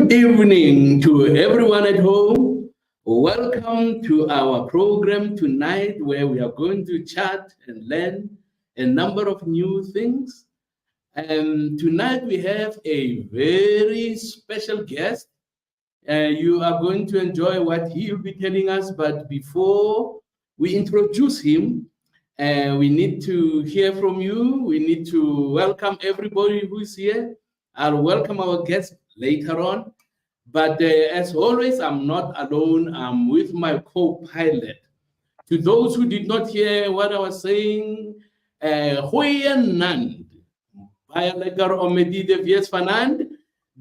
Good evening to everyone at home. Welcome to our program tonight where we are going to chat and learn a number of new things. And tonight we have a very special guest. You are going to enjoy what he'll be telling us. But before we introduce him, we need to hear from you. We need to welcome everybody who's here. I'll welcome our guests later on. But as always, I'm not alone. I'm with my co-pilot. To those who did not hear what I was saying, Goeienaand. Baie lekker om met die te wees vanaand.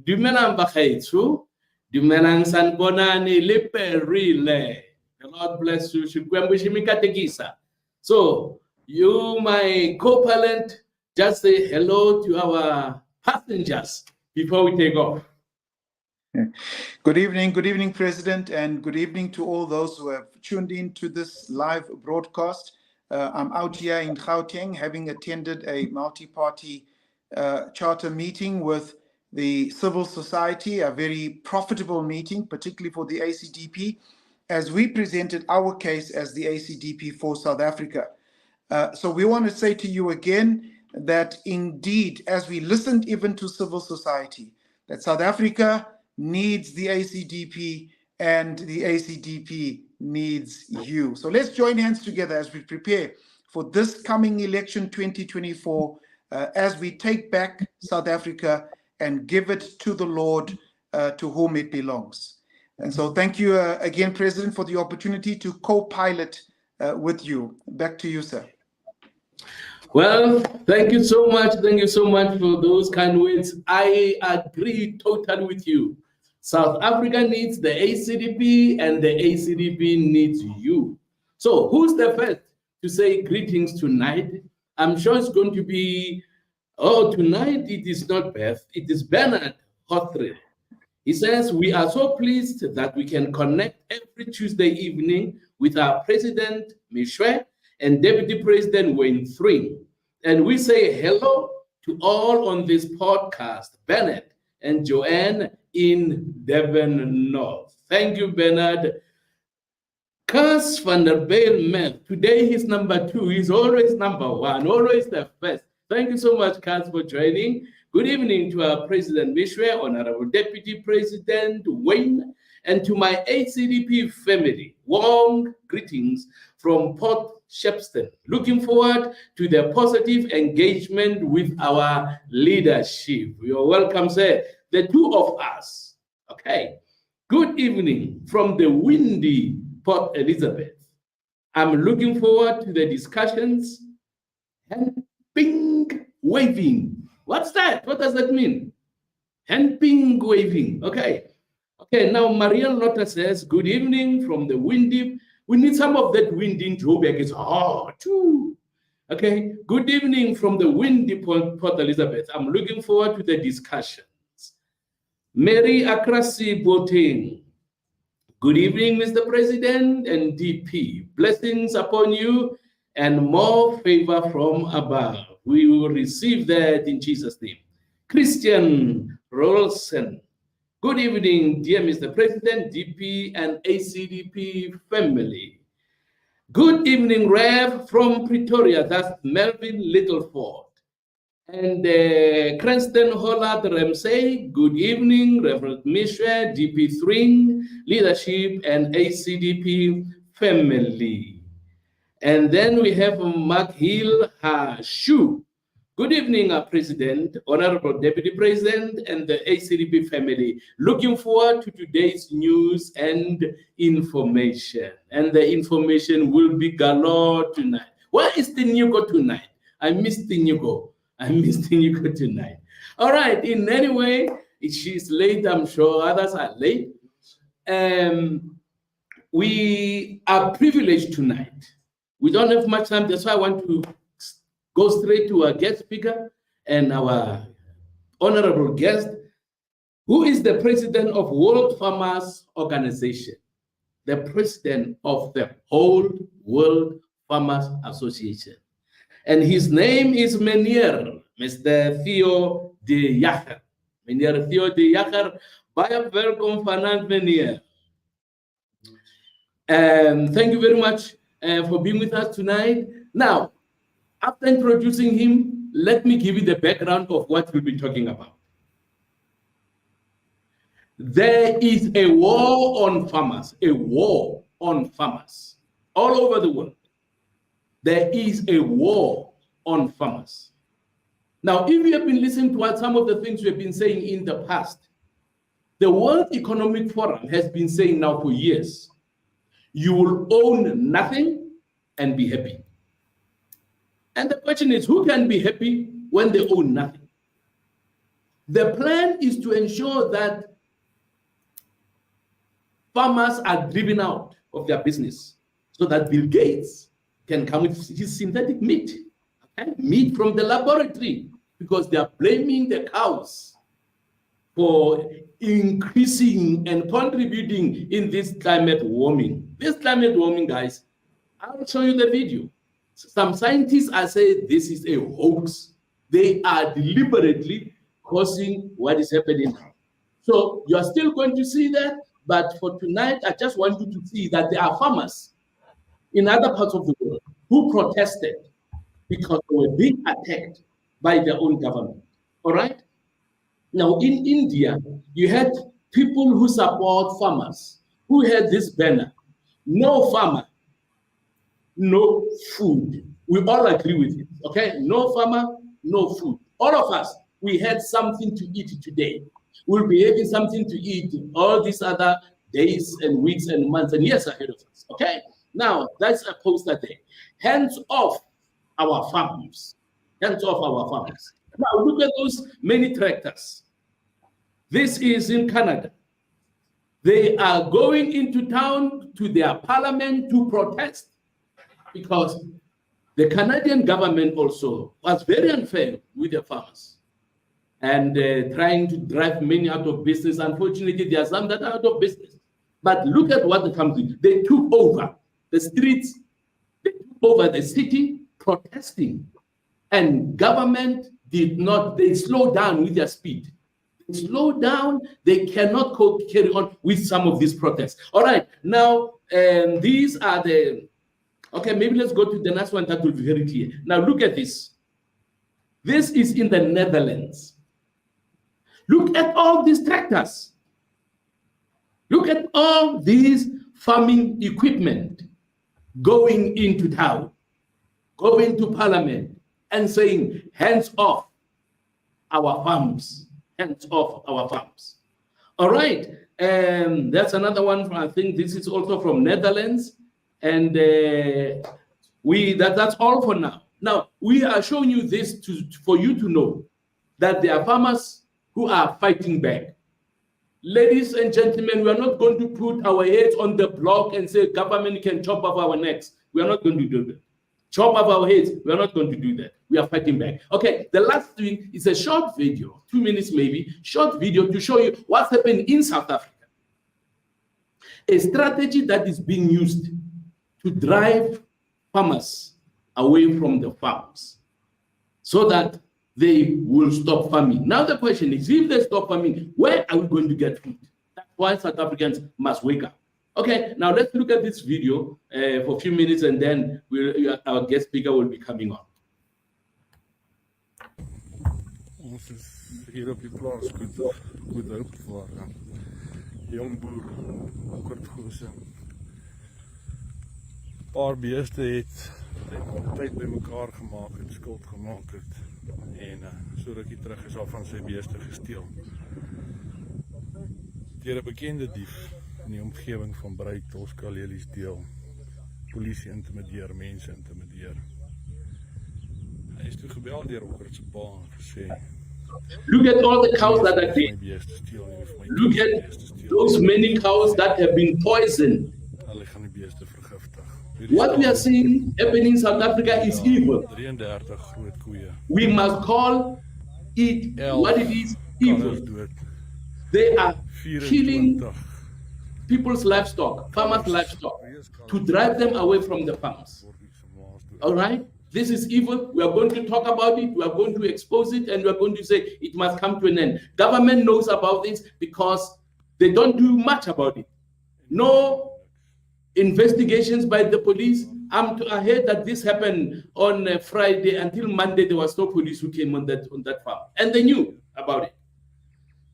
Dumelang bagaetsho. Dumelang sanibonani liperile. The Lord bless you. Xikwembu xi mi katekisa. So, you, my co-pilot, just say hello to our passengers before we take off. Good evening, President, and good evening to all those who have tuned in to this live broadcast. I'm out here in Gauteng, having attended a multi-party charter meeting with the civil society, a very profitable meeting, particularly for the ACDP, as we presented our case as the ACDP for South Africa. So we want to say to you again that indeed, as we listened even to civil society, that South Africa needs the ACDP and the ACDP needs you. So let's join hands together as we prepare for this coming election 2024, as we take back South Africa and give it to the Lord, to whom it belongs. And so thank you again, President, for the opportunity to co-pilot with you. Back to you, sir. Well, thank you so much. Thank you so much for those kind words. I agree totally with you. South Africa needs the ACDP and the ACDP needs you. So who's the first to say greetings tonight? I'm sure it's going to be, tonight it is not Beth, it is Bernard Hothred. He says, we are so pleased that we can connect every Tuesday evening with our President Mishwe and Deputy President Wayne Thring. And we say hello to all on this podcast, Bernard and Joanne in Devon North. Thank you, Bernard. Cas van der Bijl, today he's number 2. He's always number 1, always the first. Thank you so much, Cas, for joining. Good evening to our President Mishwe, Honorable Deputy President Wayne, and to my ACDP family. Warm greetings from Port Shepstone. Looking forward to the positive engagement with our leadership. You're welcome, sir. The two of us. Okay. Good evening from the windy Port Elizabeth. I'm looking forward to the discussions. Hand-ping waving. What's that? What does that mean? Hand-ping waving. Okay. Okay, now Marian Lotta says, good evening from the windy. We need some of that wind in Joburg. It's hot too. Okay. Good evening from the windy Port Elizabeth. I'm looking forward to the discussions. Mary Akrasi Boateng. Good evening, Mr. President and DP. Blessings upon you and more favor from above. We will receive that in Jesus' name. Christian Rolson. Good evening, dear Mr. President, DP, and ACDP family. Good evening, Rev from Pretoria. That's Melvin Littleford. And Cranston Hollard Ramsey. Good evening, Reverend Mishwe, DP Thring, leadership, and ACDP family. And then we have Mark Hill Hashu. Good evening, President, Honorable Deputy President, and the ACDP family. Looking forward to today's news and information. And the information will be galore tonight. Where is Tinyuko tonight? I miss Tinyuko. I miss Tinyuko tonight. All right, in any way, she's late, I'm sure others are late. We are privileged tonight. We don't have much time, that's why I want to go straight to our guest speaker and our honorable guest, who is the president of World Farmers Organization, the president of the whole World Farmers Association. And his name is Meneer, Mr. Theo de Jager. Meneer Theo de Jager, baie welkom vanavond, meneer. Thank you very much for being with us tonight. Now, after introducing him, let me give you the background of what we'll be talking about. There is a war on farmers, all over the world. There is a war on farmers. Now, if you have been listening to what some of the things we have been saying in the past, the World Economic Forum has been saying now for years, you will own nothing and be happy. And the question is, who can be happy when they own nothing? The plan is to ensure that farmers are driven out of their business so that Bill Gates can come with his synthetic meat, okay? Meat from the laboratory, because they are blaming the cows for increasing and contributing in this climate warming. This climate warming, guys, I'll show you the video. Some scientists are saying this is a hoax. They are deliberately causing what is happening now. So you are still going to see that, but for tonight, I just want you to see that there are farmers in other parts of the world who protested because they were being attacked by their own government. All right? Now, in India, you had people who support farmers who had this banner: no farmer, no food. We all agree with it, okay? No farmer, no food. All of us, we had something to eat today. We'll be having something to eat all these other days and weeks and months and years ahead of us, okay? Now, that's a poster there. Hands off our farms. Hands off our farms. Now, look at those many tractors. This is in Canada. They are going into town to their parliament to protest because the Canadian government also was very unfair with the farmers and trying to drive many out of business. Unfortunately, there are some that are out of business. But look at what the company did. They took over the streets, they took over the city protesting. And government did not, they slowed down with their speed. They slowed down, they cannot carry on with some of these protests. All right, now these are the, okay, maybe let's go to the next one that will be very clear. Now look at this. This is in the Netherlands. Look at all these tractors. Look at all these farming equipment going into town, going to parliament and saying, hands off our farms, hands off our farms. All right, that's another one from, I think this is also from Netherlands. And that's all for now. Now, we are showing you this for you to know that there are farmers who are fighting back. Ladies and gentlemen, we are not going to put our heads on the block and say government can chop off our necks. We are not going to do that. Chop off our heads. We are not going to do that. We are fighting back. Okay, the last thing is a short video, 2 minutes maybe, short video to show you what's happening in South Africa. A strategy that is being used to drive farmers away from the farms so that they will stop farming. Now the question is, if they stop farming, where are we going to get food? That's why South Africans must wake up. Okay, now let's look at this video for a few minutes and then our guest speaker will be coming on. Ons is hier op die plaas goed hoop waar jong boer Kortgoose paar beeste het tyd bymekaar gemaak het, skuld gemaak het en so rukkie terug is al van sy beeste gesteel deur 'n bekende dief in die omgewing van Breitels, Kalelies deel. Polisie intimideer, mense intimideer. Hy is toe gebel deur Okkert se pa en gesê, look at all the cows that are dead. Look at those many cows that have been poisoned. Hulle gaan die beeste vergiftig. What we are seeing happening in South Africa is evil. 33 groot koeie. We must call it what it is, evil. They are killing people's livestock, farmers' livestock, to drive them away from the farms. All right? this is evil. We are going to talk about it. We are going to expose it, and we are going to say it must come to an end. Government knows about this because they don't do much about it. No investigations by the police. I heard that this happened on Friday. Until Monday, there was no police who came on that farm, and they knew about it.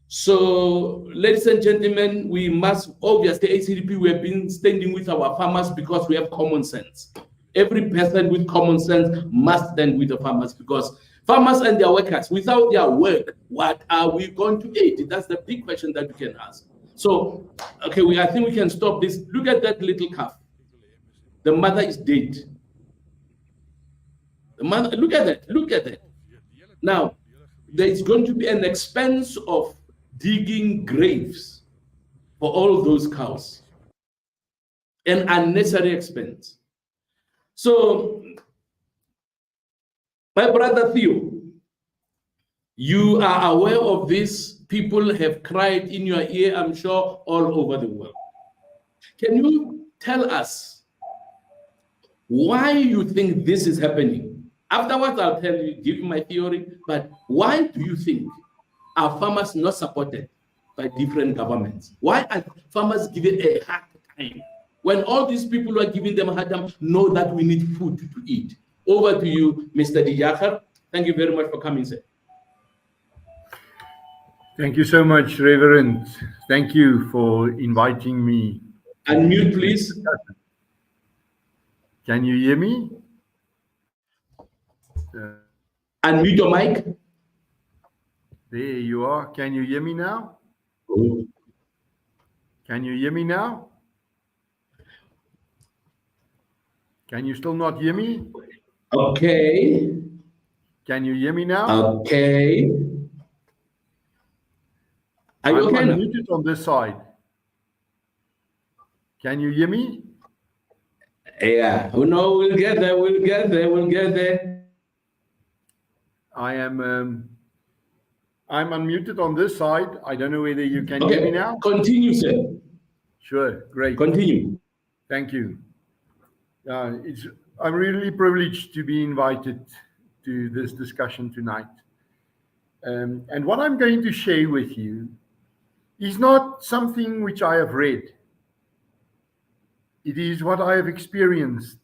So, ladies and gentlemen, we must obviously ACDP. We have been standing with our farmers because we have common sense. Every person with common sense must stand with the farmers, because farmers and their workers, without their work, what are we going to eat? That's the big question that we can ask. So, okay, I think we can stop this. Look at that little calf. The mother is dead. The mother, look at that, look at that. Now, there is going to be an expense of digging graves for all those cows. An unnecessary expense. So, my brother Theo, you are aware of this. People have cried in your ear, I'm sure, all over the world. Can you tell us why you think this is happening? Afterwards, I'll tell you, give you my theory, but why do you think are farmers not supported by different governments? Why are farmers given a hard time when all these people who are giving them a hard time know that we need food to eat? Over to you, Mr. Dijakar. Thank you very much for coming, sir. Thank you so much, Reverend. Thank you for inviting me. Unmute, please. Can you hear me? Unmute your mic. There you are. Can you hear me now? Oh. Can you hear me now? Can you still not hear me? Okay. Can you hear me now? Okay. Are you I'm okay now? unmuted on this side. Can you hear me? Yeah. Oh no, we'll get there. We'll get there. We'll get there. I'm unmuted on this side. I don't know whether you can hear me now. Continue, sir. Sure, great. Continue. Thank you. I'm really privileged to be invited to this discussion tonight. And what I'm going to share with you is not something which I have read. It is what I have experienced.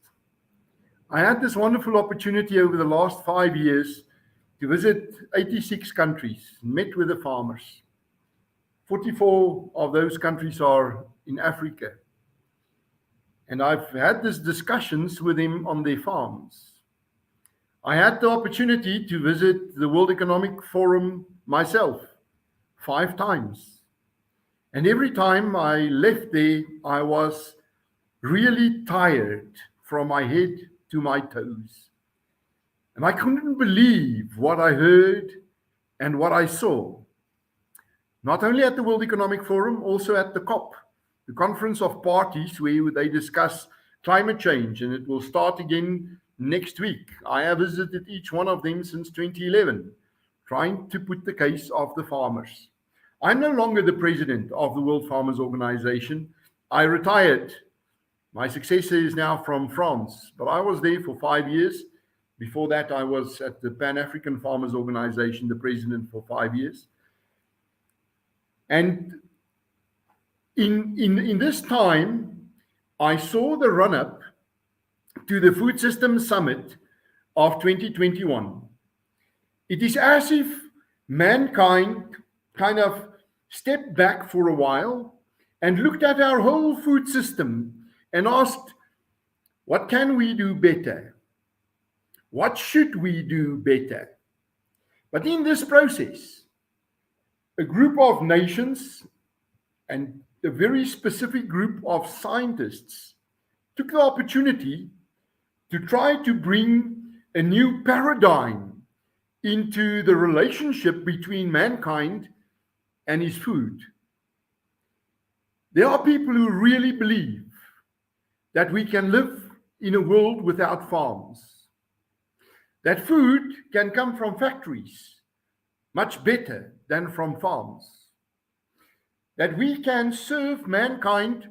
I had this wonderful opportunity over the last 5 years to visit 86 countries, met with the farmers. 44 of those countries are in Africa. And I've had these discussions with them on their farms. I had the opportunity to visit the World Economic Forum myself 5 times. And every time I left there, I was really tired from my head to my toes. And I couldn't believe what I heard and what I saw. Not only at the World Economic Forum, also at the COP, the Conference of Parties, where they discuss climate change, and it will start again next week. I have visited each one of them since 2011, trying to put the case of the farmers. I'm no longer the president of the World Farmers Organization. I retired. My successor is now from France, but I was there for 5 years. Before that, I was at the Pan-African Farmers Organization, the president for 5 years. And in this time, I saw the run-up to the Food Systems Summit of 2021. It is as if mankind kind of stepped back for a while and looked at our whole food system and asked, what can we do better? What should we do better? But in this process, a group of nations and a very specific group of scientists took the opportunity to try to bring a new paradigm into the relationship between mankind and his food. There are people who really believe that we can live in a world without farms, that food can come from factories much better than from farms, that we can serve mankind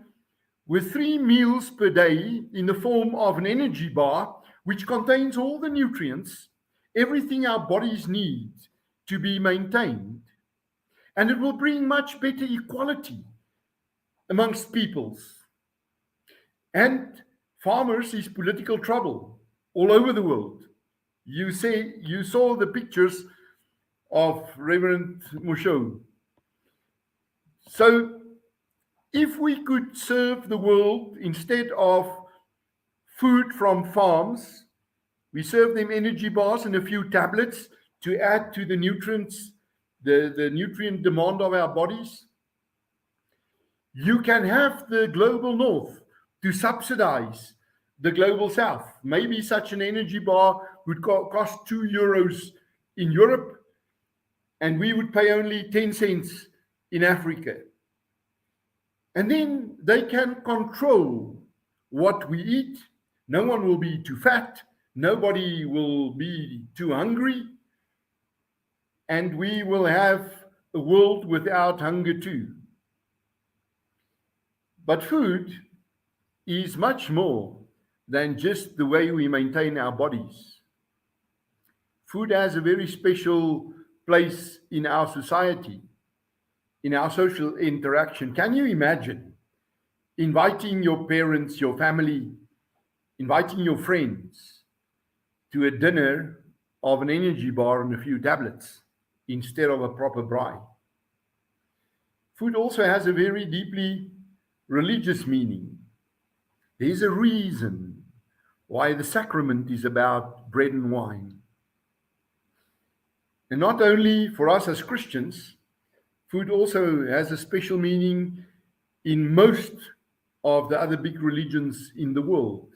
with 3 meals per day in the form of an energy bar which contains all the nutrients, everything our bodies need to be maintained. And it will bring much better equality amongst peoples. And farmers is political trouble all over the world. You saw the pictures of Reverend Musho. So if we could serve the world instead of food from farms, we serve them energy bars and a few tablets to add to the nutrients, the nutrient demand of our bodies. You can have the global north to subsidize the global south. Maybe such an energy bar would cost €2 in Europe, and we would pay only 10 cents in Africa. And then they can control what we eat. No one will be too fat. Nobody will be too hungry. And we will have a world without hunger too. But food is much more than just the way we maintain our bodies. Food has a very special place in our society, in our social interaction. Can you imagine inviting your parents, your family, inviting your friends to a dinner of an energy bar and a few tablets instead of a proper braai? Food also has a very deeply religious meaning. There's a reason why the sacrament is about bread and wine. And not only for us as Christians, food also has a special meaning in most of the other big religions in the world.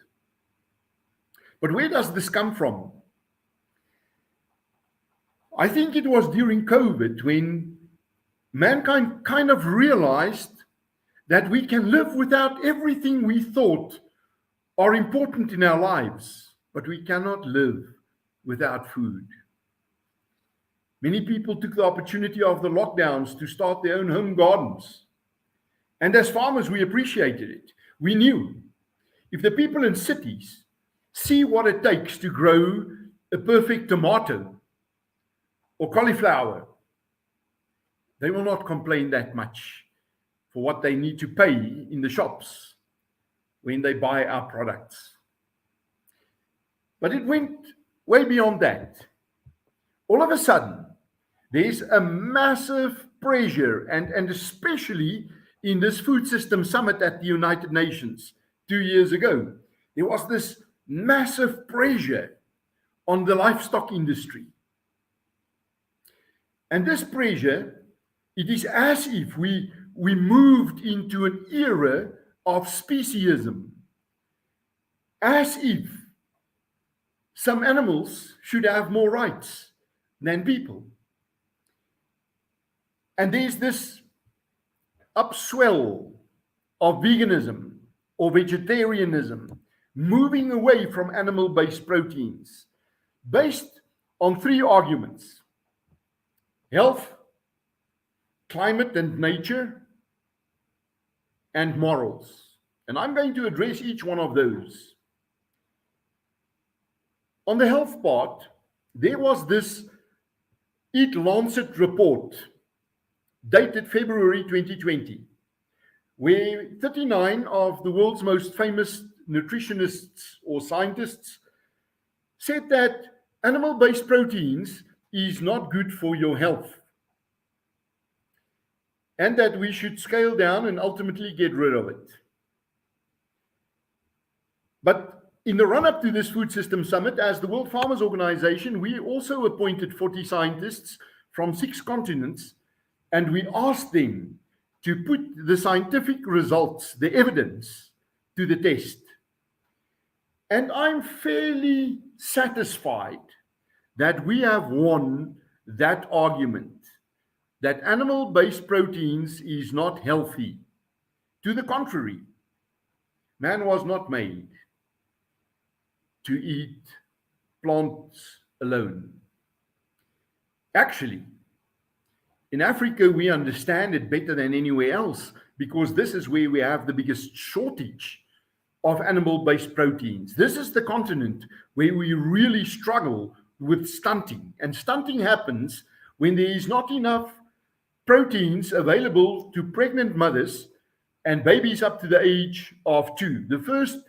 But where does this come from? I think it was during COVID when mankind kind of realized that we can live without everything we thought are important in our lives, but we cannot live without food. Many people took the opportunity of the lockdowns to start their own home gardens. And as farmers, we appreciated it. We knew if the people in cities see what it takes to grow a perfect tomato or cauliflower, they will not complain that much for what they need to pay in the shops when they buy our products. But it went way beyond that. All of a sudden, there's a massive pressure, and especially in this food system summit at the United Nations 2 years ago, there was this massive pressure on the livestock industry. And this pressure, it is as if we moved into an era of speciesism, as if some animals should have more rights than people. And there's this upswell of veganism or vegetarianism, moving away from animal-based proteins, based on 3 arguments: health, climate and nature, and morals. And I'm going to address each one of those. On the health part, there was this Eat Lancet report dated February 2020, where 39 of the world's most famous nutritionists or scientists said that animal-based proteins is not good for your health, and that we should scale down and ultimately get rid of it. But in the run-up to this Food System Summit, as the World Farmers Organization, we also appointed 40 scientists from 6 continents, and we asked them to put the scientific results, the evidence, to the test. And I'm fairly satisfied that we have won that argument, that animal-based proteins is not healthy. To the contrary, man was not made to eat plants alone. Actually, in Africa, we understand it better than anywhere else, because this is where we have the biggest shortage of animal-based proteins. This is the continent where we really struggle with stunting. And stunting happens when there is not enough proteins available to pregnant mothers and babies up to the age of 2, the first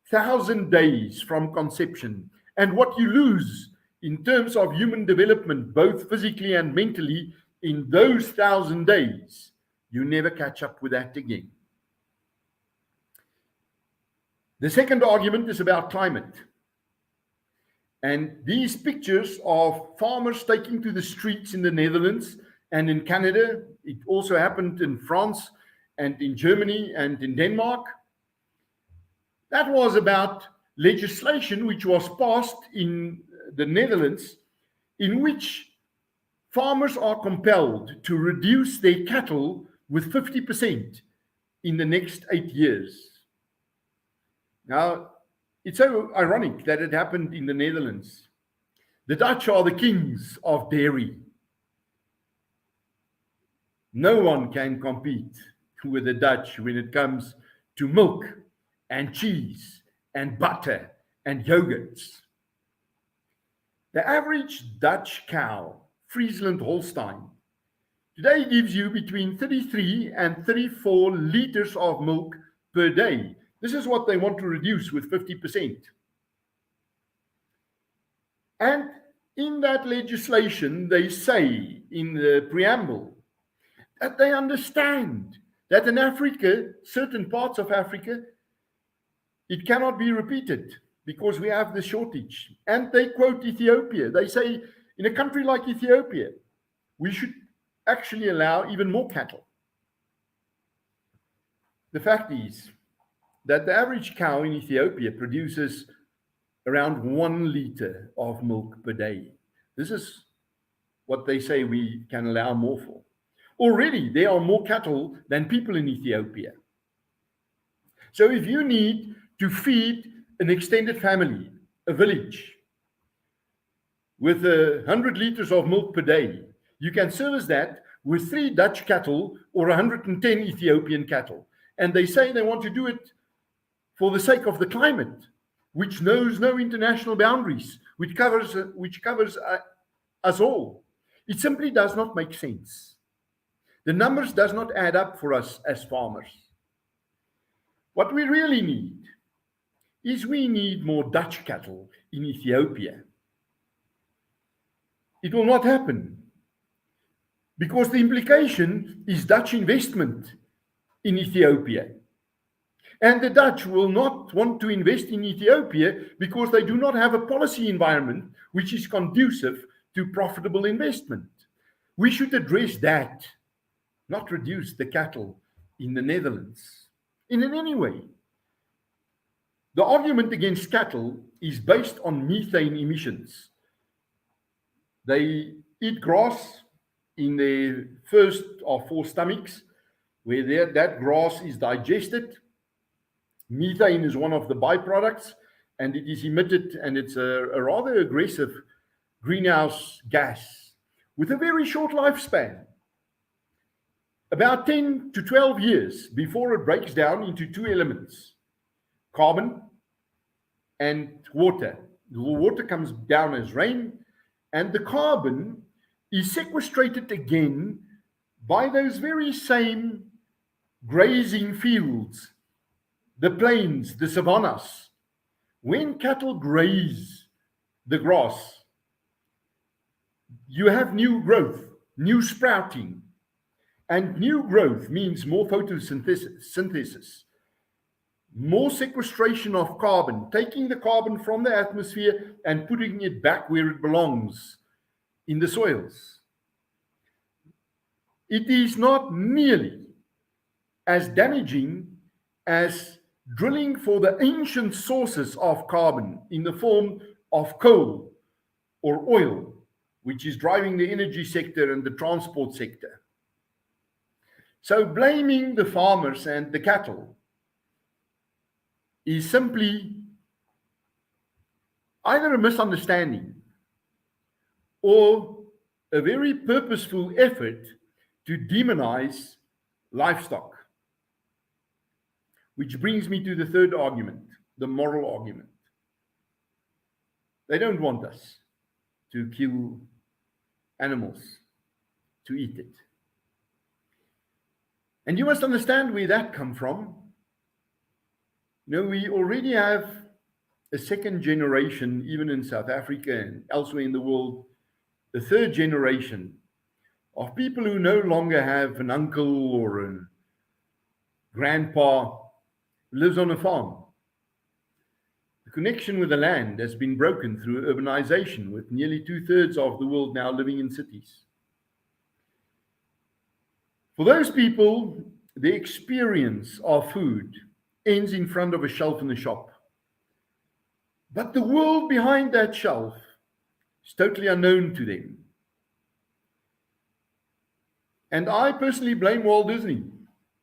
1,000 days from conception. And what you lose in terms of human development, both physically and mentally, in those 1,000 days, you never catch up with that again. The second argument is about climate. And these pictures of farmers taking to the streets in the Netherlands and in Canada, it also happened in France and in Germany and in Denmark. That was about legislation which was passed in the Netherlands, in which farmers are compelled to reduce their cattle with 50% in the next 8 years. Now, it's so ironic that it happened in the Netherlands. The Dutch are the kings of dairy. No one can compete with the Dutch when it comes to milk and cheese and butter and yogurts. The average Dutch cow, Friesland Holstein, today gives you between 33 and 34 liters of milk per day. This is what they want to reduce with 50%. And in that legislation, they say in the preamble that they understand that in Africa, certain parts of Africa, it cannot be repeated because we have the shortage. And they quote Ethiopia. They say in a country like Ethiopia, we should actually allow even more cattle. The fact is that the average cow in Ethiopia produces around 1 liter of milk per day. This is what they say we can allow more for. Already, there are more cattle than people in Ethiopia. So if you need to feed an extended family, a village, with 100 liters of milk per day, you can service that with 3 Dutch cattle or 110 Ethiopian cattle. And they say they want to do it for the sake of the climate, which knows no international boundaries, which covers us all. It simply does not make sense. The numbers does not add up for us as farmers. What we really need is we need more Dutch cattle in Ethiopia. It will not happen because the implication is Dutch investment in Ethiopia. And the Dutch will not want to invest in Ethiopia because they do not have a policy environment which is conducive to profitable investment. We should address that, not reduce the cattle in the Netherlands in any way. The argument against cattle is based on methane emissions. They eat grass in their first or 4 stomachs, where that grass is digested. Methane is one of the byproducts, and it is emitted, and it's a rather aggressive greenhouse gas with a very short lifespan. About 10 to 12 years before it breaks down into 2 elements, carbon and water. The water comes down as rain, and the carbon is sequestrated again by those very same grazing fields, the plains, the savannas. When cattle graze the grass, you have new growth, new sprouting. And new growth means more photosynthesis, more sequestration of carbon, taking the carbon from the atmosphere and putting it back where it belongs, in the soils. It is not nearly as damaging as drilling for the ancient sources of carbon in the form of coal or oil, which is driving the energy sector and the transport sector. So blaming the farmers and the cattle is simply either a misunderstanding or a very purposeful effort to demonize livestock. Which brings me to the third argument, the moral argument. They don't want us to kill animals, to eat it. And you must understand where that comes from. You know, we already have a second generation, even in South Africa and elsewhere in the world, the third generation of people who no longer have an uncle or a grandpa who lives on a farm. The connection with the land has been broken through urbanization, with nearly 2/3 of the world now living in cities. For those people, the experience of food ends in front of a shelf in the shop. But the world behind that shelf is totally unknown to them. And I personally blame Walt Disney.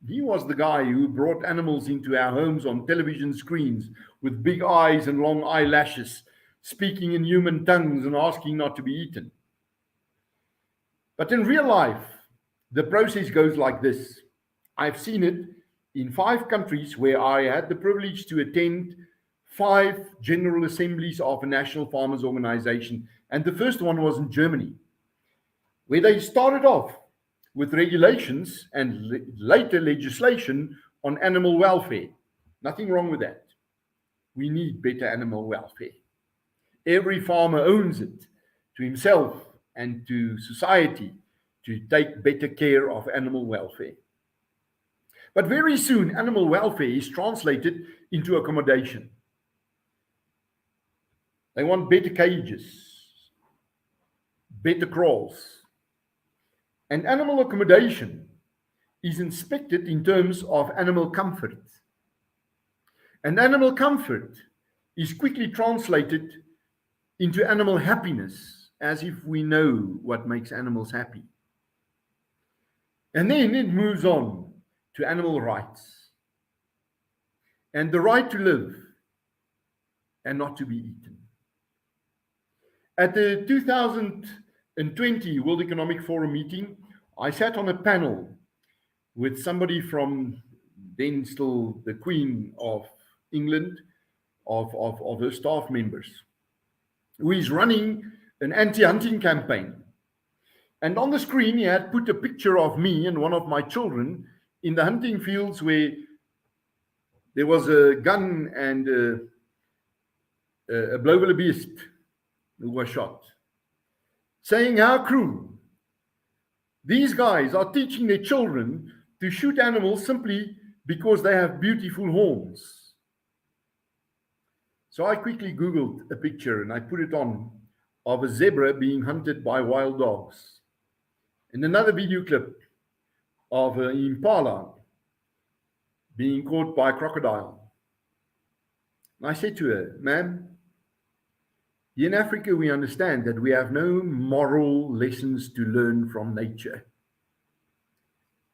He was the guy who brought animals into our homes on television screens with big eyes and long eyelashes, speaking in human tongues and asking not to be eaten. But in real life, the process goes like this. I've seen it in 5 countries where I had the privilege to attend 5 general assemblies of a national farmers organization. And the first one was in Germany, where they started off with regulations and later legislation on animal welfare. Nothing wrong with that. We need better animal welfare. Every farmer owns it to himself and to society to take better care of animal welfare. But very soon, animal welfare is translated into accommodation. They want better cages, better kraals. And animal accommodation is inspected in terms of animal comfort. And animal comfort is quickly translated into animal happiness, as if we know what makes animals happy. And then it moves on to animal rights and the right to live and not to be eaten. At the 2020 World Economic Forum meeting, I sat on a panel with somebody from then still the Queen of England, of her staff members, who is running an anti-hunting campaign. And on the screen, he had put a picture of me and one of my children in the hunting fields where there was a gun and a blauwildebeest who was shot, saying how cruel. These guys are teaching their children to shoot animals simply because they have beautiful horns. So I quickly Googled a picture and I put it on of a zebra being hunted by wild dogs. And another video clip of an impala being caught by a crocodile. And I said to her, ma'am, in Africa, we understand that we have no moral lessons to learn from nature.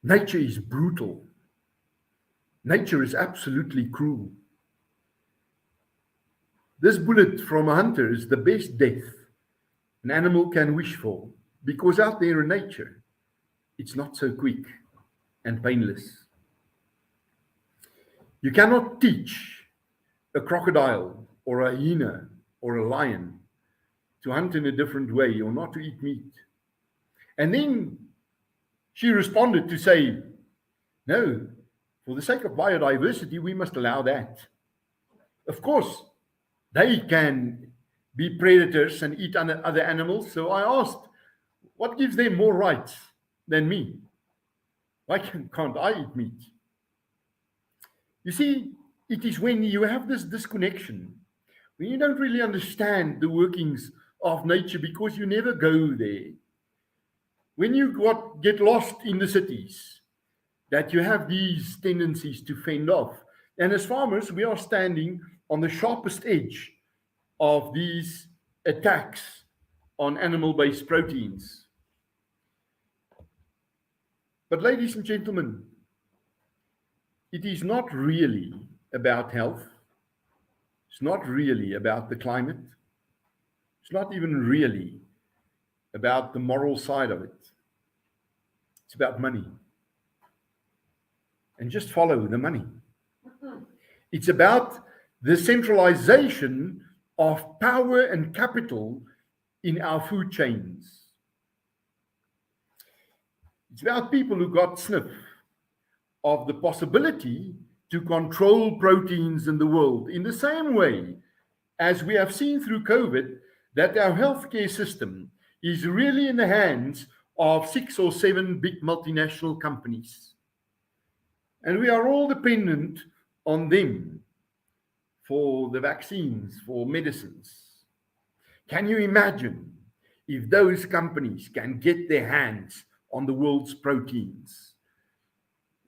Nature is brutal. Nature is absolutely cruel. This bullet from a hunter is the best death an animal can wish for, because out there in nature, it's not so quick and painless. You cannot teach a crocodile or a hyena or a lion to hunt in a different way or not to eat meat. And then she responded to say, no, for the sake of biodiversity, we must allow that. Of course, they can be predators and eat other animals. So I asked, what gives them more rights than me? Why can't I eat meat? You see, it is when you have this disconnection, when you don't really understand the workings of nature because you never go there, when you get lost in the cities, that you have these tendencies to fend off. And as farmers, we are standing on the sharpest edge of these attacks on animal-based proteins. But ladies and gentlemen, it is not really about health. It's not really about the climate. It's not even really about the moral side of it. It's about money. And just follow the money. It's about the centralization of power and capital in our food chains. It's about people who got sniff of the possibility to control proteins in the world in the same way as we have seen through COVID, that our healthcare system is really in the hands of 6 or 7 big multinational companies. And we are all dependent on them for the vaccines, for medicines. Can you imagine if those companies can get their hands on the world's proteins?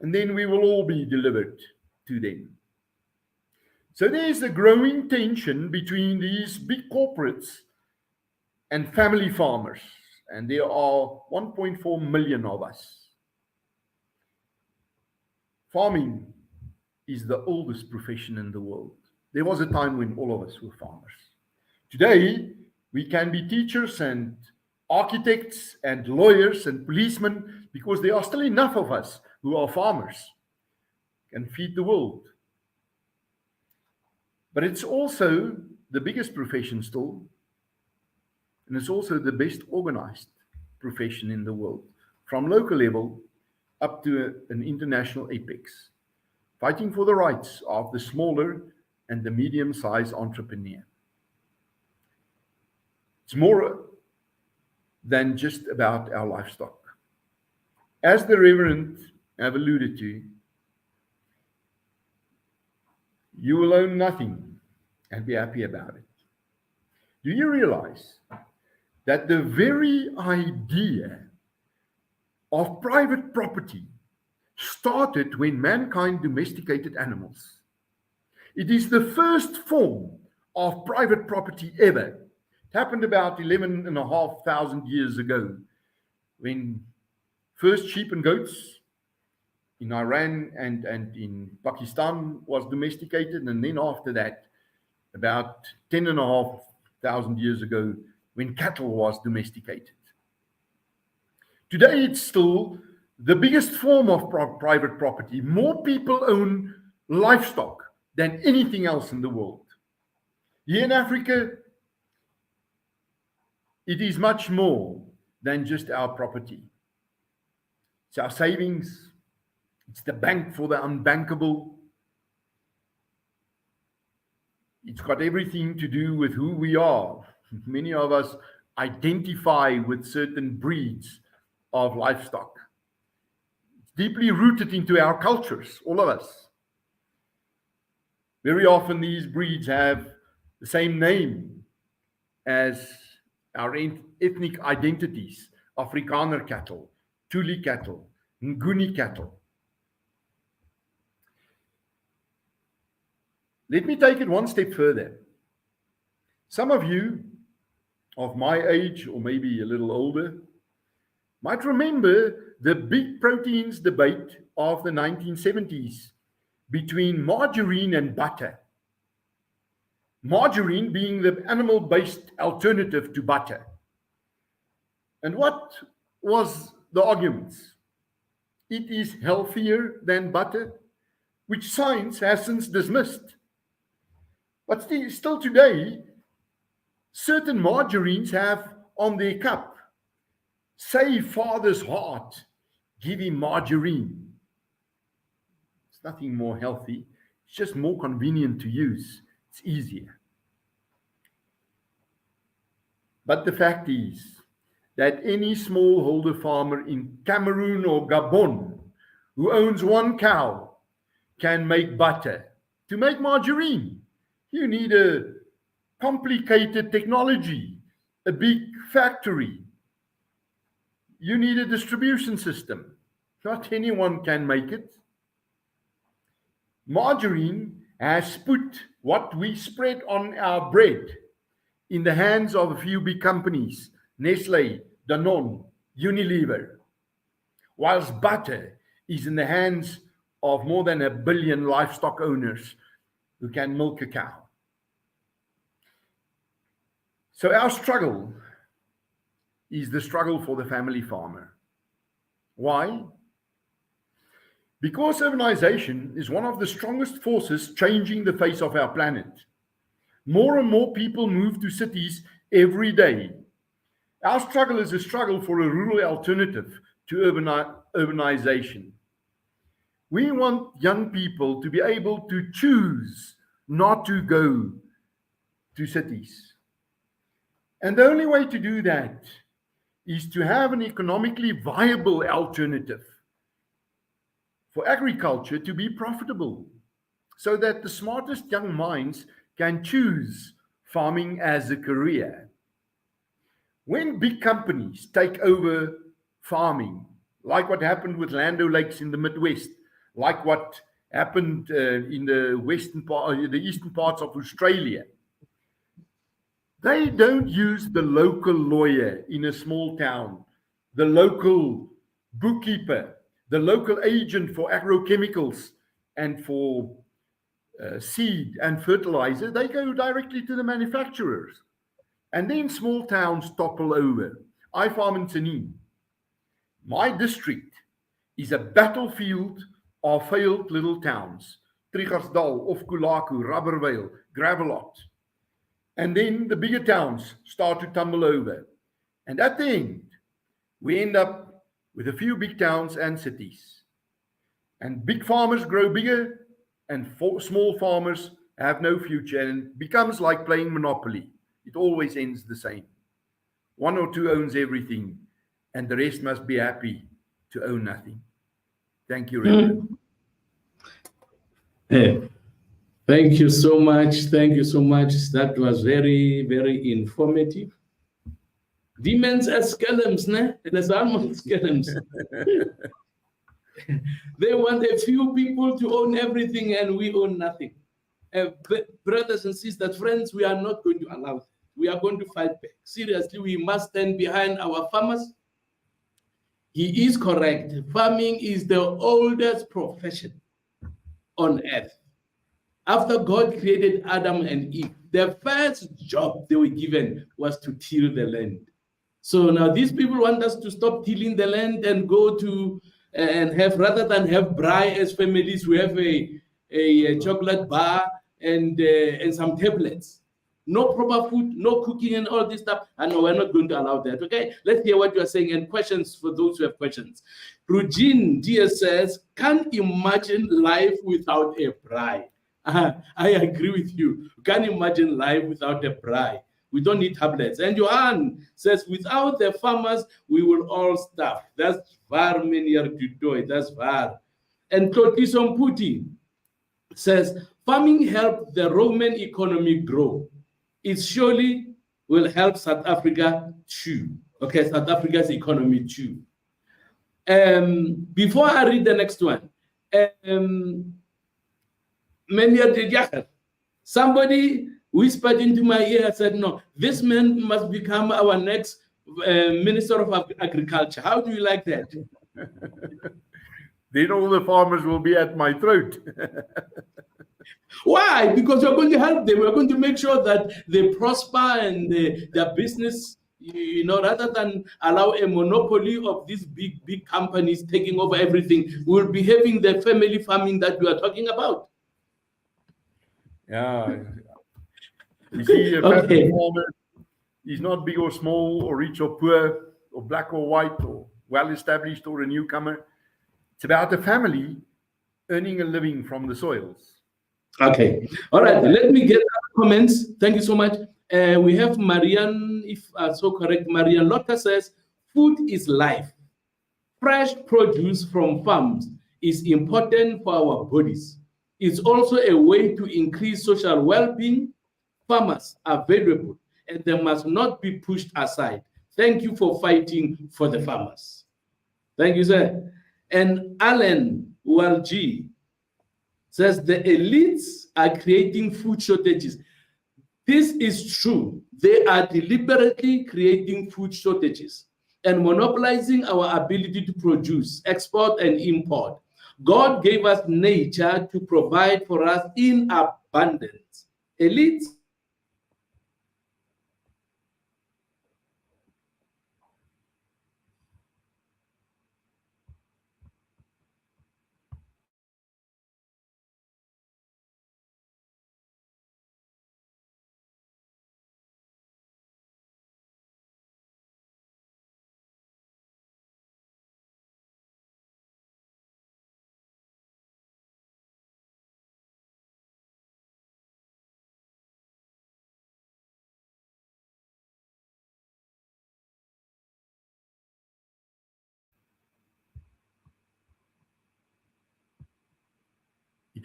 And then we will all be delivered to them. So there's a growing tension between these big corporates and family farmers. And there are 1.4 million of us. Farming is the oldest profession in the world. There was a time when all of us were farmers. Today, we can be teachers and architects and lawyers and policemen because there are still enough of us who are farmers, can feed the world. But it's also the biggest profession still, and it's also the best organized profession in the world, from local level up to an international apex, fighting for the rights of the smaller and the medium-sized entrepreneur. It's more than just about our livestock. As the Reverend have alluded to, you will own nothing and be happy about it. Do you realize that the very idea of private property started when mankind domesticated animals? It is the first form of private property ever. It happened about 11,500 years ago, when first sheep and goats in Iran and in Pakistan was domesticated, and then after that, about 10,500 years ago, when cattle was domesticated. Today, it's still the biggest form of private property. More people own livestock than anything else in the world. Here in Africa, it is much more than just our property. It's our savings. It's the bank for the unbankable. It's got everything to do with who we are. Many of us identify with certain breeds of livestock. It's deeply rooted into our cultures, all of us. Very often these breeds have the same name as our ethnic identities: Afrikaner cattle, Thuli cattle, Nguni cattle. Let me take it one step further. Some of you of my age, or maybe a little older, might remember the big proteins debate of the 1970s between margarine and butter. Margarine being the animal-based alternative to butter. And what was the arguments? It is healthier than butter, which science has since dismissed. But still today, certain margarines have on their cup, "Save father's heart, give him margarine." It's nothing more healthy. It's just more convenient to use. It's easier. But the fact is that any smallholder farmer in Cameroon or Gabon who owns one cow can make butter. To make margarine, you need a complicated technology, a big factory. You need a distribution system. Not anyone can make it. Margarine has put what we spread on our bread in the hands of a few big companies, Nestle, Danone, Unilever, whilst butter is in the hands of more than 1 billion livestock owners who can milk a cow. So our struggle is the struggle for the family farmer. Why? Because urbanization is one of the strongest forces changing the face of our planet. More and more people move to cities every day. Our struggle is a struggle for a rural alternative to urbanization. We want young people to be able to choose not to go to cities. And the only way to do that is to have an economically viable alternative for agriculture to be profitable, so that the smartest young minds can choose farming as a career. When big companies take over farming, like what happened with Land O'Lakes in the Midwest, like what happened in the eastern parts of Australia, they don't use the local lawyer in a small town, the local bookkeeper, the local agent for agrochemicals and for seed and fertilizer. They go directly to the manufacturers. And then small towns topple over. I farm in Tsenin. My district is a battlefield of failed little towns. Triggersdal, Ofkulaku, Rubbervale, Gravelot. And then the bigger towns start to tumble over. And at the end, we end up with a few big towns and cities. And big farmers grow bigger, and small farmers have no future, and it becomes like playing Monopoly. It always ends the same. One or two owns everything, and the rest must be happy to own nothing. Thank you, Reverend. Thank you so much. Thank you so much. That was very, very informative. Demons as skeletons, ne? There's almost skeletons. They want a few people to own everything, and we own nothing. Brothers and sisters, friends, we are not going to allow that. We are going to fight back. Seriously, we must stand behind our farmers. He is correct. Farming is the oldest profession on earth. After God created Adam and Eve, the first job they were given was to till the land. So now these people want us to stop tilling the land and go to and have, rather than have braai as families, we have a chocolate bar and some tablets. No proper food, no cooking and all this stuff. And no, we're not going to allow that. Okay, let's hear what you are saying and questions for those who have questions. Rugin DS says, can't imagine life without a braai. I agree with you. Can't imagine life without a braai. We don't need tablets. And Johan says, without the farmers, we will all starve. That's var menier du doy. That's var. And Clotilde Puti says, farming helped the Roman economy grow. It surely will help South Africa too. Okay, South Africa's economy too. Before I read the next one, somebody whispered into my ear and said, no, this man must become our next Minister of Agriculture. How do you like that? Then all the farmers will be at my throat. Why? Because we're going to help them. We're going to make sure that they prosper and their business, rather than allow a monopoly of these big companies taking over everything, we'll be having the family farming that we are talking about. Yeah. You see, a family farmer is not big or small or rich or poor or black or white or well-established or a newcomer. It's about a family earning a living from the soils. Okay. All right. Let me get comments. Thank you so much. We have Marianne, if I'm so correct, Marianne Lotta says, food is life. Fresh produce from farms is important for our bodies. It's also a way to increase social well-being. Farmers are valuable and they must not be pushed aside. Thank you for fighting for the farmers. Thank you, sir. And Alan Walji says the elites are creating food shortages. This is true. They are deliberately creating food shortages and monopolizing our ability to produce, export, and import. God gave us nature to provide for us in abundance. Elites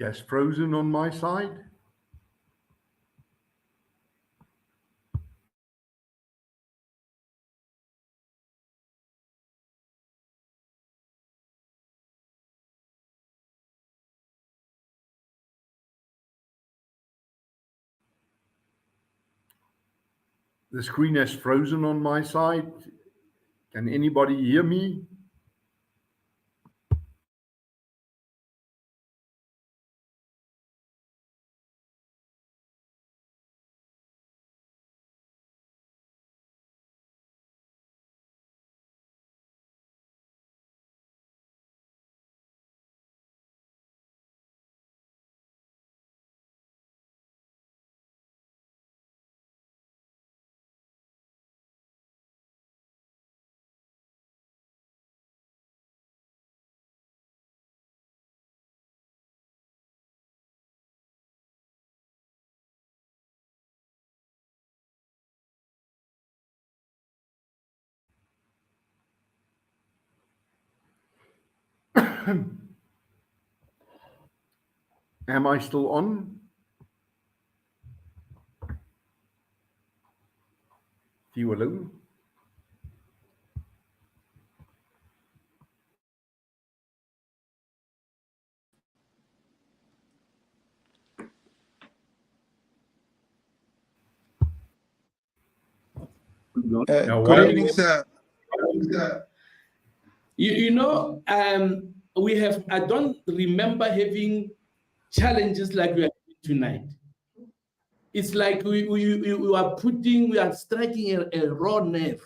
It has frozen on my side. The screen has frozen on my side. Can anybody hear me? Am I still on? Hello? Now, Good why? evening, sir. You know, we have, I don't remember having challenges like we are having tonight. It's like we are striking a raw nerve,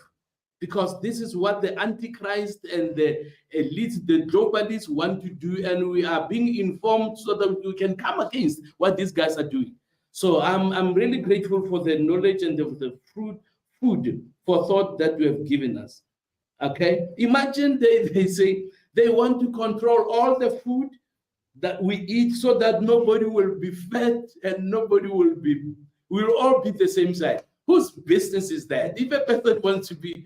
because this is what the Antichrist and the elites, the globalists want to do, and we are being informed so that we can come against what these guys are doing. So I'm really grateful for the knowledge and the food for thought that you have given us. Okay, imagine they say they want to control all the food that we eat so that nobody will be fed and nobody will be, we'll all be the same size. Whose business is that? If a person wants to be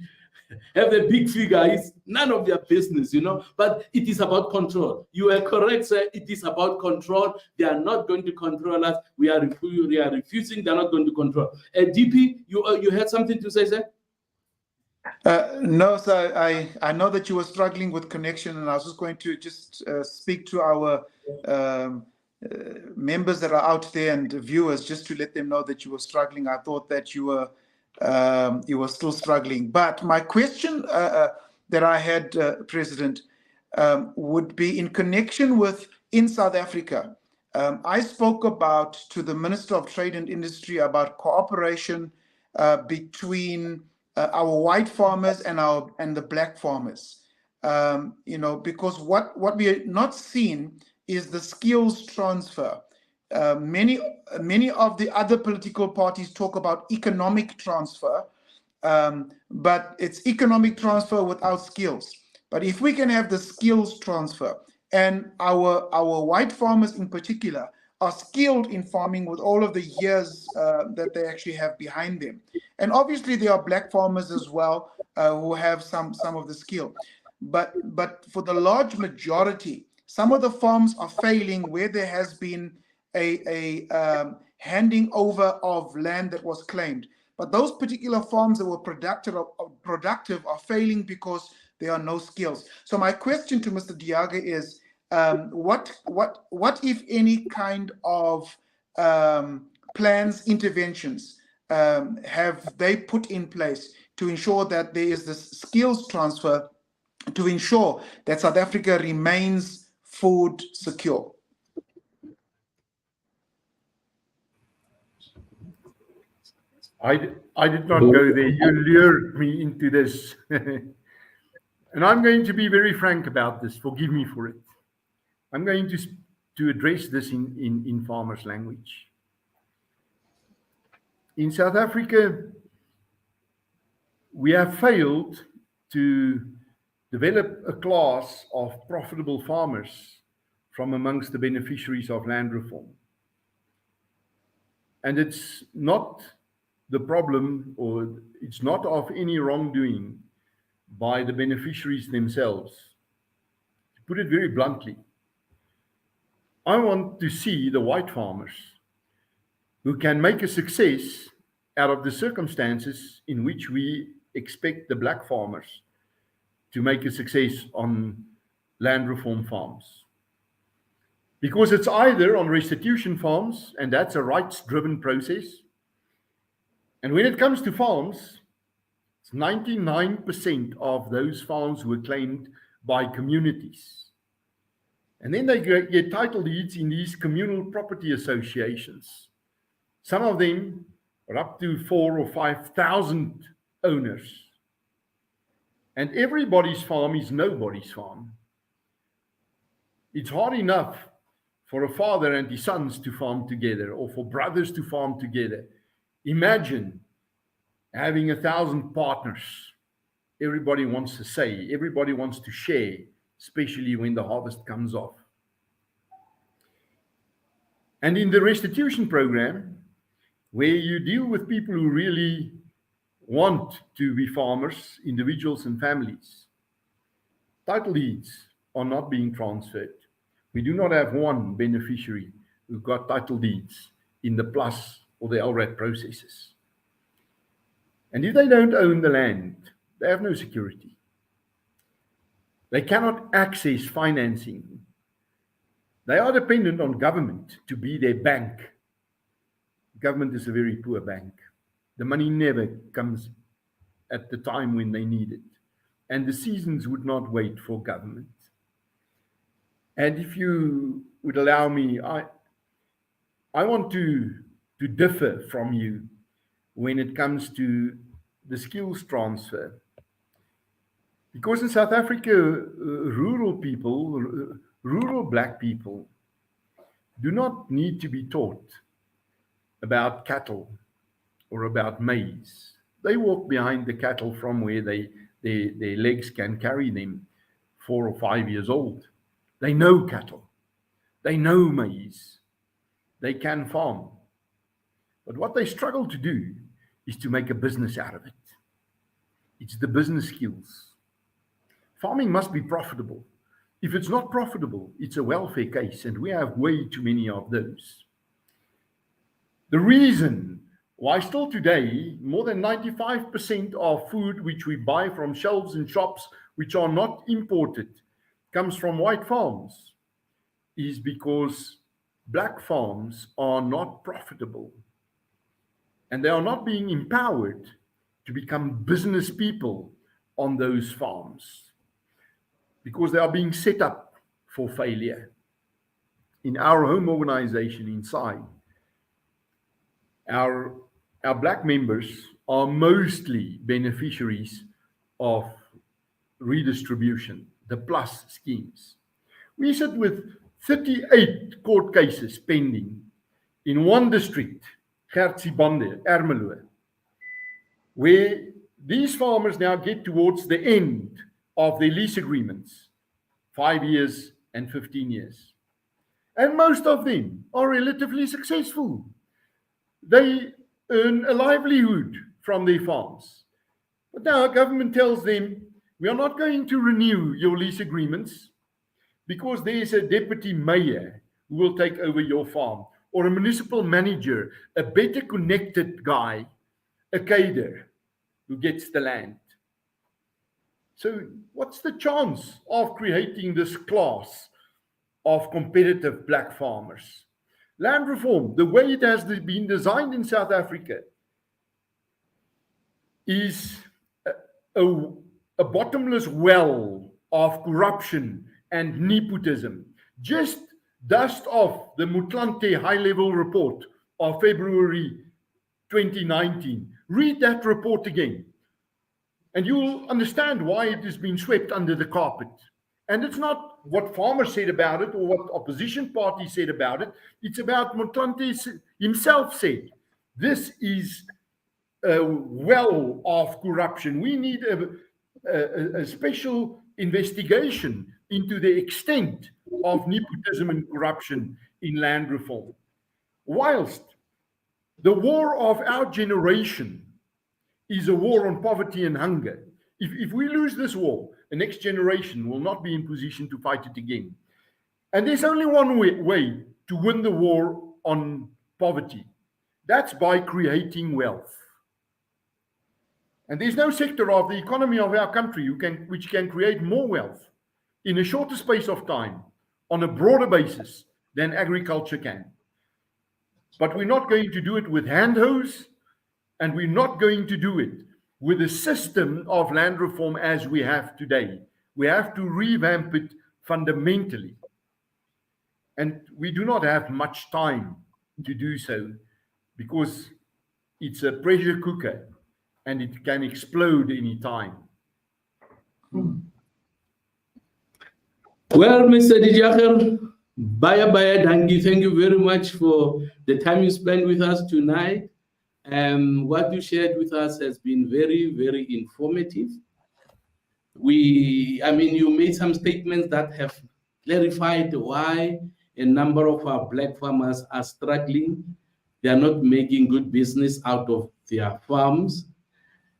have a big figure, it's none of their business, you know. But it is about control. You are correct, sir. It is about control. They are not going to control us. We are refusing. They're not going to control. DP, you had something to say, sir? No, sir. I know that you were struggling with connection, and I was just going to speak to our members that are out there and viewers, just to let them know that you were struggling. I thought that you were still struggling. But my question that I had, President, would be in connection with in South Africa. I spoke to the Minister of Trade and Industry about cooperation between our white farmers and the black farmers. Because what we are not seeing is the skills transfer. Many of the other political parties talk about economic transfer, but it's economic transfer without skills. But if we can have the skills transfer, and our white farmers in particular are skilled in farming with all of the years that they actually have behind them. And obviously there are black farmers as well who have some of the skill. But for the large majority, some of the farms are failing where there has been a handing over of land that was claimed. But those particular farms that were productive are failing because there are no skills. So my question to Mr. Diaga is, what if any kind of plans, interventions have they put in place to ensure that there is this skills transfer to ensure that South Africa remains food secure? I did not go there. You lured me into this. And I'm going to be very frank about this. Forgive me for it. I'm going to address this in farmers' language. In South Africa, we have failed to develop a class of profitable farmers from amongst the beneficiaries of land reform. And it's not the problem, or it's not of any wrongdoing by the beneficiaries themselves. To put it very bluntly, I want to see the white farmers who can make a success out of the circumstances in which we expect the black farmers to make a success on land reform farms. Because it's either on restitution farms, and that's a rights-driven process. And when it comes to farms, it's 99% of those farms were claimed by communities. And then they get title deeds in these communal property associations. Some of them are up to 4,000 or 5,000 owners. And everybody's farm is nobody's farm. It's hard enough for a father and his sons to farm together, or for brothers to farm together. Imagine having 1,000 partners. Everybody wants to say, everybody wants to share, especially when the harvest comes off. And in the restitution program, where you deal with people who really want to be farmers, individuals and families, title deeds are not being transferred. We do not have one beneficiary who got title deeds in the PLAS or the LRAT processes. And if they don't own the land, they have no security. They cannot access financing. They are dependent on government to be their bank. Government is a very poor bank. The money never comes at the time when they need it. And the seasons would not wait for government. And if you would allow me, I want to differ from you when it comes to the skills transfer. Because in South Africa, rural people, rural black people do not need to be taught about cattle or about maize. They walk behind the cattle from where their legs can carry them, 4 or 5 years old. They know cattle. They know maize. They can farm. But what they struggle to do is to make a business out of it. It's the business skills. Farming must be profitable. If it's not profitable, it's a welfare case, and we have way too many of those. The reason why still today, more than 95% of food which we buy from shelves and shops, which are not imported, comes from white farms, is because black farms are not profitable. And they are not being empowered to become business people on those farms, because they are being set up for failure. In our home organization inside, our black members are mostly beneficiaries of redistribution, the PLAS schemes. We sit with 38 court cases pending in one district, Gert-Sibande, Ermelo, where these farmers now get towards the end of their lease agreements, 5 years and 15 years. And most of them are relatively successful. They earn a livelihood from their farms. But now government tells them, we are not going to renew your lease agreements because there is a deputy mayor who will take over your farm, or a municipal manager, a better connected guy, a cadre who gets the land. So what's the chance of creating this class of competitive black farmers? Land reform, the way it has been designed in South Africa, is a bottomless well of corruption and nepotism. Just dust off the Motlanthe high-level report of February 2019. Read that report again, and you'll understand why it has been swept under the carpet. And it's not what farmers said about it or what opposition parties said about it. It's about Motlanthe himself said. This is a well of corruption. We need a special investigation into the extent of nepotism and corruption in land reform. Whilst the war of our generation is a war on poverty and hunger, if we lose this war, the next generation will not be in position to fight it again. And there's only one way to win the war on poverty. That's by creating wealth. And there's no sector of the economy of our country which can create more wealth in a shorter space of time on a broader basis than agriculture can. But we're not going to do it with hand hose, and we're not going to do it with a system of land reform as we have today. We have to revamp it fundamentally. And we do not have much time to do so because it's a pressure cooker and it can explode any time. Well, Mr. De Jager, Baya Dangi, thank you very much for the time you spent with us tonight. What you shared with us has been very, very informative. You made some statements that have clarified why a number of our black farmers are struggling. They are not making good business out of their farms.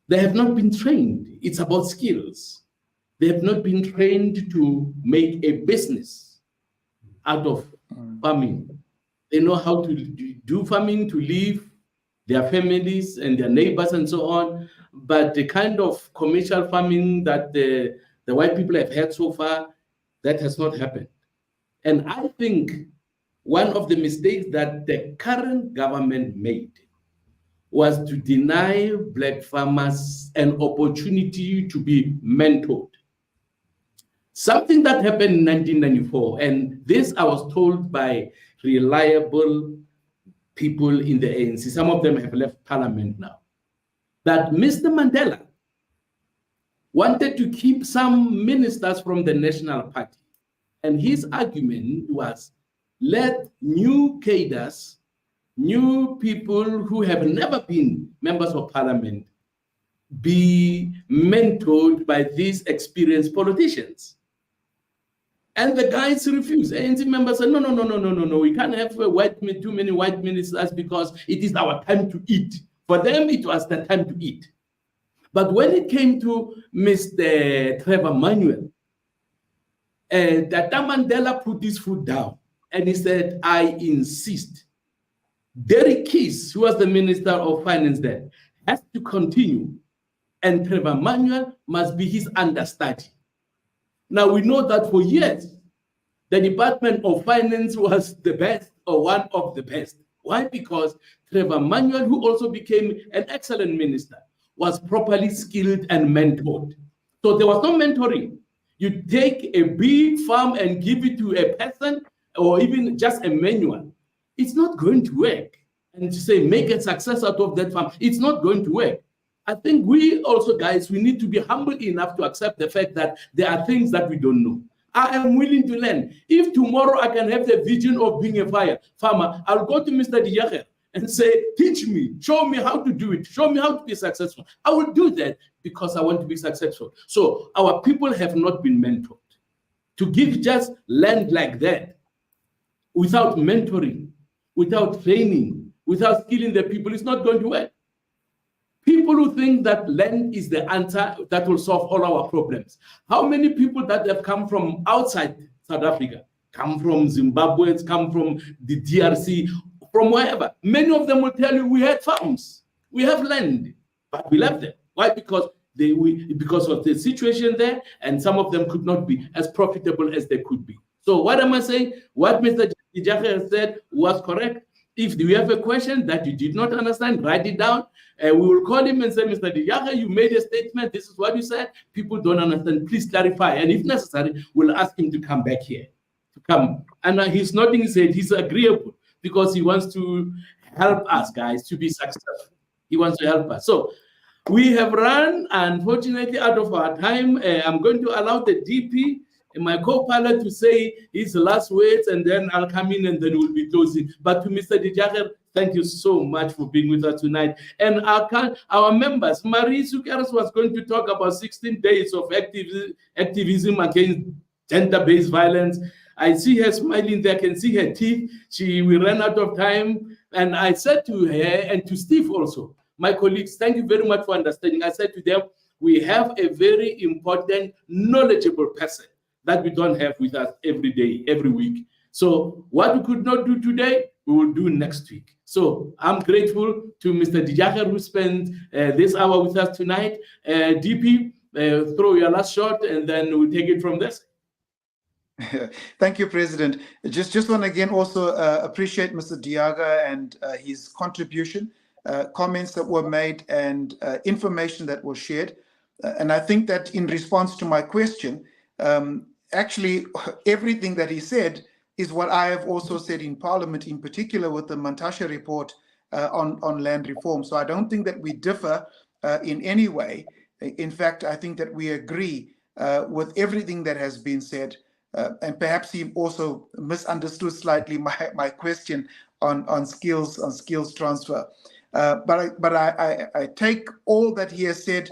They have not been trained. It's about skills. They have not been trained to make a business out of farming. They know how to do farming to live, their families and their neighbors and so on. But the kind of commercial farming that the white people have had so far, that has not happened. And I think one of the mistakes that the current government made was to deny black farmers an opportunity to be mentored. Something that happened in 1994, and this I was told by reliable people in the ANC, some of them have left parliament now, that Mr. Mandela wanted to keep some ministers from the National Party. And his argument was, let new cadres, new people who have never been members of parliament, be mentored by these experienced politicians. And the guys refused. ANC members said, no, we can't have too many white ministers because it is our time to eat. For them, it was the time to eat. But when it came to Mr. Trevor Manuel, Tata Mandela put his foot down and he said, I insist. Derek Keys, who was the Minister of Finance then, has to continue. And Trevor Manuel must be his understudy. Now, we know that for years, the Department of Finance was the best or one of the best. Why? Because Trevor Manuel, who also became an excellent minister, was properly skilled and mentored. So there was no mentoring. You take a big farm and give it to a person or even just a manual. It's not going to work. And to say, make a success out of that farm, it's not going to work. I think we also, guys, we need to be humble enough to accept the fact that there are things that we don't know. I am willing to learn. If tomorrow I can have the vision of being a farmer, I'll go to Mr. De Jager and say, teach me, show me how to do it, show me how to be successful. I will do that because I want to be successful. So our people have not been mentored. To give just land like that, without mentoring, without training, without skilling the people, it's not going to work. People who think that land is the answer that will solve all our problems. How many people that have come from outside South Africa, come from Zimbabwe, come from the DRC, from wherever, many of them will tell you we had farms, we have land, but we left them. Why? Because because of the situation there, and some of them could not be as profitable as they could be. So what am I saying? What Mr. De Jager said was correct. If you have a question that you did not understand, write it down. We will call him and say, Mr. De Jager, you made a statement. This is what you said. People don't understand. Please clarify. And if necessary, we'll ask him to come back here. And he's nodding his head. He's agreeable because he wants to help us, guys, to be successful. He wants to help us. So we have run, unfortunately, out of our time. I'm going to allow the DP and my co-pilot to say his last words, and then I'll come in and then we'll be closing. But to Mr. De Jager, thank you so much for being with us tonight. And our members, Marie Sukeras was going to talk about 16 days of activism against gender-based violence. I see her smiling there, I can see her teeth. We ran out of time. And I said to her and to Steve also, my colleagues, thank you very much for understanding. I said to them, we have a very important, knowledgeable person that we don't have with us every day, every week. So what we could not do today, we will do next week. So I'm grateful to Mr. De Jager who spent this hour with us tonight. DP, throw your last shot and then we'll take it from this. Thank you, President. Just want to again also appreciate Mr. De Jager and his contribution, comments that were made and information that was shared. And I think that in response to my question, actually everything that he said is what I have also said in Parliament, in particular with the Mantashe report on land reform. So I don't think that we differ in any way. In fact, I think that we agree with everything that has been said. And perhaps he also misunderstood slightly my question on skills transfer. But I take all that he has said,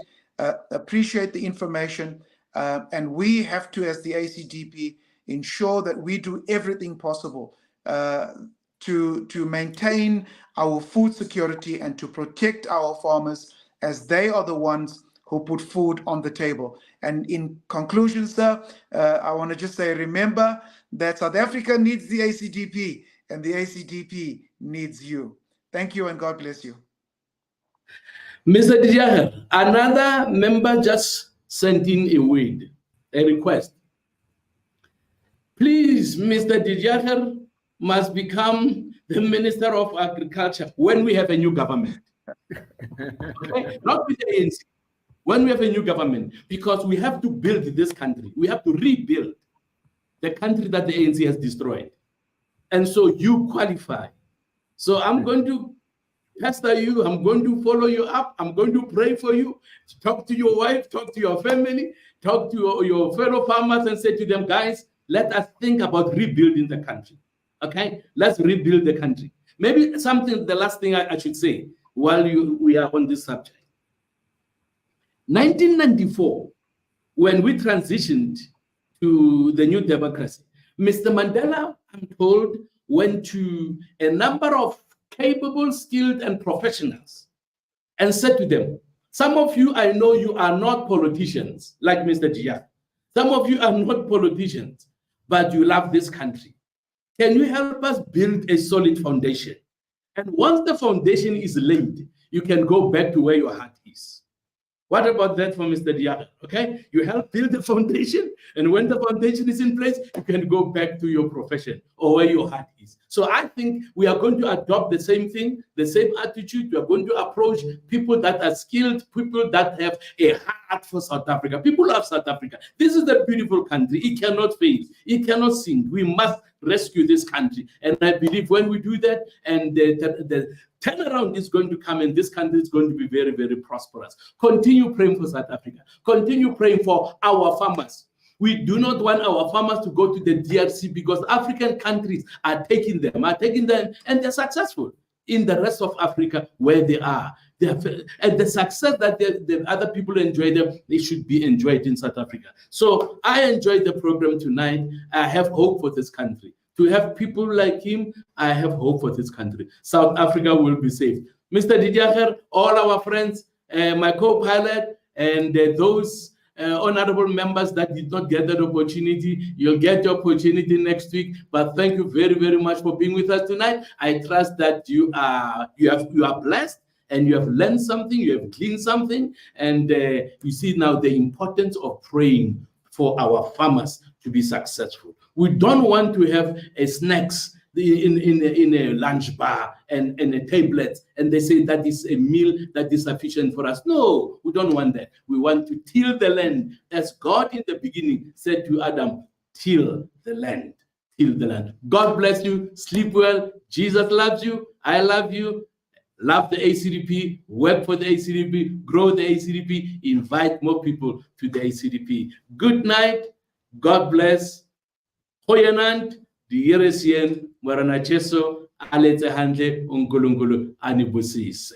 appreciate the information, and we have to, as the ACDP, ensure that we do everything possible to maintain our food security and to protect our farmers, as they are the ones who put food on the table. And in conclusion, sir, I want to just say, remember that South Africa needs the ACDP and the ACDP needs you. Thank you and God bless you. Mr. De Jager, another member just sent in a request. Please, Mr. De Jager must become the Minister of Agriculture when we have a new government. Okay? Not with the ANC. When we have a new government, because we have to build this country. We have to rebuild the country that the ANC has destroyed. And so you qualify. So I'm going to pastor you. I'm going to follow you up. I'm going to pray for you. Talk to your wife, talk to your family, talk to your fellow farmers and say to them, guys, let us think about rebuilding the country. Okay? Let's rebuild the country. Maybe the last thing I should say while we are on this subject. 1994, when we transitioned to the new democracy, Mr. Mandela, I'm told, went to a number of capable, skilled, and professionals and said to them, some of you, I know you are not politicians like Mr. De Jager. Some of you are not politicians, but you love this country. Can you help us build a solid foundation? And once the foundation is laid, you can go back to where your heart is. What about that for Mr. De Jager? Okay, you help build the foundation, and when the foundation is in place, you can go back to your profession or where your heart is. So I think we are going to adopt the same thing, the same attitude. We are going to approach people that are skilled, people that have a heart for South Africa. People love South Africa. This is a beautiful country. It cannot fail. It cannot sink. We must rescue this country. And I believe when we do that, and the turnaround is going to come, and this country is going to be very, very prosperous. Continue praying for South Africa. Continue praying for our farmers. We do not want our farmers to go to the DRC because African countries are taking them, and they're successful in the rest of Africa where they are. And the success that the other people enjoy them, they should be enjoyed in South Africa. So I enjoyed the program tonight. I have hope for this country. To have people like him, I have hope for this country. South Africa will be saved. Mr. De Jager, all our friends, my co-pilot, and those honorable members that did not get that opportunity, you'll get the opportunity next week. But thank you very, very much for being with us tonight. I trust that you are blessed and you have learned something, you have gleaned something, and you see now the importance of praying for our farmers to be successful. We don't want to have snacks in a lunch bar and a tablet, and they say that is a meal that is sufficient for us. No, we don't want that. We want to till the land, as God in the beginning said to Adam, till the land, till the land. God bless you. Sleep well. Jesus loves you. I love you. Love the ACDP, work for the ACDP, grow the ACDP, invite more people to the ACDP. Good night. God bless. Hoyanant, the Yeresien, Maranacheso, Alete Handle, Ungulungulu, Anibusise.